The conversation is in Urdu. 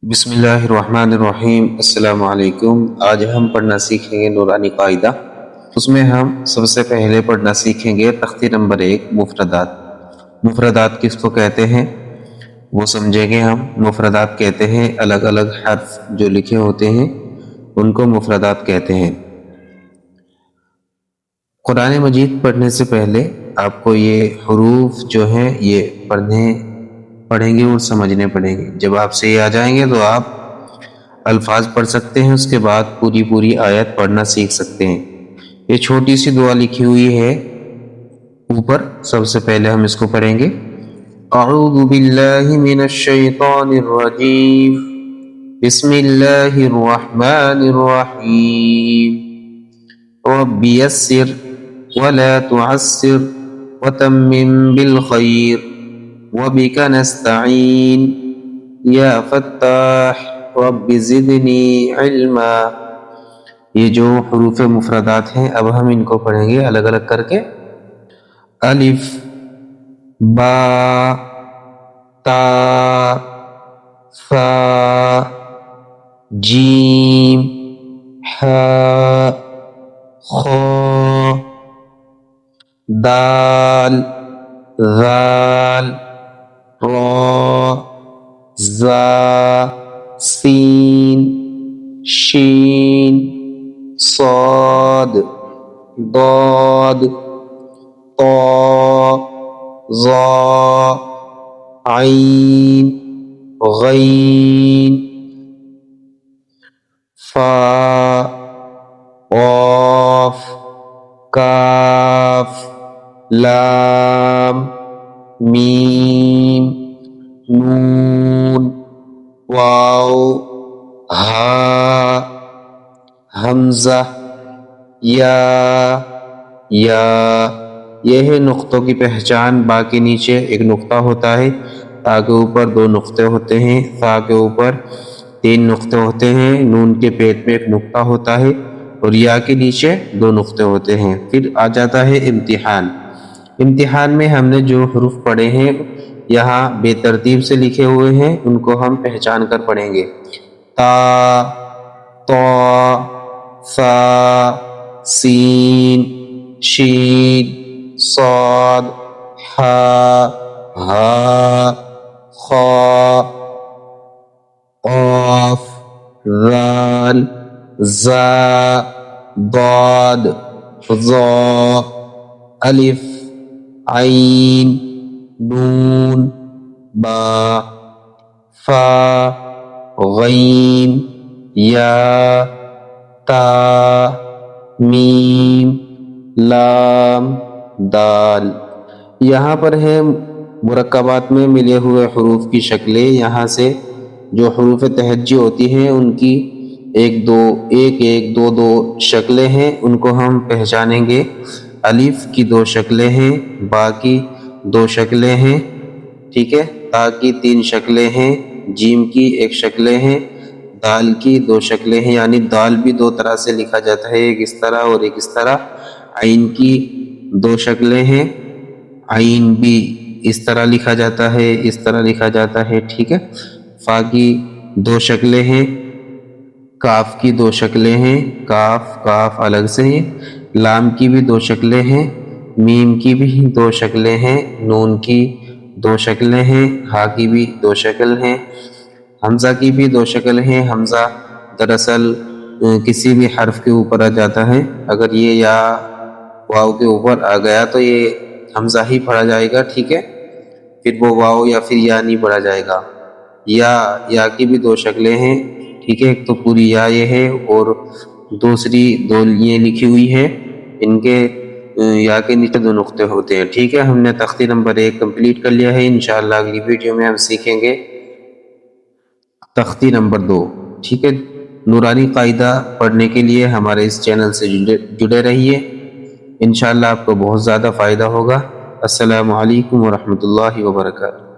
بسم اللہ الرحمن الرحیم۔ السلام علیکم۔ آج ہم پڑھنا سیکھیں گے نورانی قاعدہ۔ اس میں ہم سب سے پہلے پڑھنا سیکھیں گے تختی نمبر 1 مفردات۔ مفردات کس کو کہتے ہیں وہ سمجھیں گے ہم۔ مفردات کہتے ہیں الگ الگ حرف جو لکھے ہوتے ہیں ان کو مفردات کہتے ہیں۔ قرآن مجید پڑھنے سے پہلے آپ کو یہ حروف جو ہیں یہ پڑھیں گے اور سمجھنے پڑیں گے۔ جب آپ سے یہ آ جائیں گے تو آپ الفاظ پڑھ سکتے ہیں، اس کے بعد پوری آیت پڑھنا سیکھ سکتے ہیں۔ یہ چھوٹی سی دعا لکھی ہوئی ہے اوپر، سب سے پہلے ہم اس کو پڑھیں گے۔ اعوذ باللہ من الشیطان الرجیم، بسم اللہ الرحمن الرحیم، رب یسر ولا تعسر وتمم بالخیر وبک نستعین یا فتاح رب زدنی علما۔ یہ جو حروف مفردات ہیں اب ہم ان کو پڑھیں گے الگ الگ کر کے۔ الف، با، تا، ثا، جیم، حا، خا، دال، ذال، را، زا، سین، شین، صاد، ضاد، طا، ظا، عین، غین، فا، قاف، کاف، لام، میم، نون، واو، ہا، حمزہ، یا۔ یہ ہے نقطوں کی پہچان۔ با کے نیچے ایک نقطہ ہوتا ہے، تا کے اوپر 2 نقطے ہوتے ہیں، ثا کے اوپر 3 نقطے ہوتے ہیں، نون کے پیٹ میں ایک نقطہ ہوتا ہے اور یا کے نیچے 2 نقطے ہوتے ہیں۔ پھر آ جاتا ہے امتحان۔ امتحان میں ہم نے جو حروف پڑھے ہیں یہاں بے ترتیب سے لکھے ہوئے ہیں، ان کو ہم پہچان کر پڑھیں گے۔ تا، طا، ثا، سین، شین، صاد، حا، ہا، خا، قاف، ذال، زا، ضاد، ظا، الف، عین، نون، با، فا، غین، یا، تا، میم، لام، دال۔ یہاں پر ہے مرکبات میں ملے ہوئے حروف کی شکلیں۔ یہاں سے جو حروف تہجی ہوتی ہیں ان کی ایک دو شکلیں ہیں، ان کو ہم پہچانیں گے۔ الف کی 2 شکلیں ہیں، با کی 2 شکلیں ہیں، ٹھیک ہے، تا کی 3 شکلیں ہیں، جیم کی 1 شکلیں ہیں، دال کی 2 شکلیں ہیں، یعنی دال بھی 2 طرح سے لکھا جاتا ہے، ایک اس طرح اور ایک اس طرح۔ عین کی 2 شکلیں ہیں، عین بھی اس طرح لکھا جاتا ہے، اس طرح لکھا جاتا ہے، ٹھیک ہے۔ فا کی 2 شکلیں ہیں، کاف کی 2 شکلیں ہیں، کاف الگ سے ہیں، لام کی بھی 2 شکلیں ہیں، میم کی بھی 2 شکلیں ہیں، نون کی 2 شکلیں ہیں، ہا کی بھی 2 شکل ہیں، حمزہ کی بھی 2 شکل ہیں۔ حمزہ دراصل کسی بھی حرف کے اوپر آ جاتا ہے، اگر یہ یا واو کے اوپر آ گیا تو یہ حمزہ ہی پڑھا جائے گا، ٹھیک ہے، پھر وہ واو یا پھر یا نہیں پڑھا جائے گا۔ یا کی بھی 2 شکلیں ہیں، ٹھیک ہے، ایک تو پوری یا یہ ہے اور دوسری 2 یہ لکھی ہوئی ہے، ان کے یا کے نیچے 2 نقطے ہوتے ہیں، ٹھیک ہے۔ ہم نے تختی نمبر 1 کمپلیٹ کر لیا ہے۔ انشاءاللہ اگلی ویڈیو میں ہم سیکھیں گے تختی نمبر 2، ٹھیک ہے۔ نورانی قاعدہ پڑھنے کے لیے ہمارے اس چینل سے جڑے رہیے، انشاءاللہ آپ کو بہت زیادہ فائدہ ہوگا۔ السلام علیکم ورحمۃ اللہ وبرکاتہ۔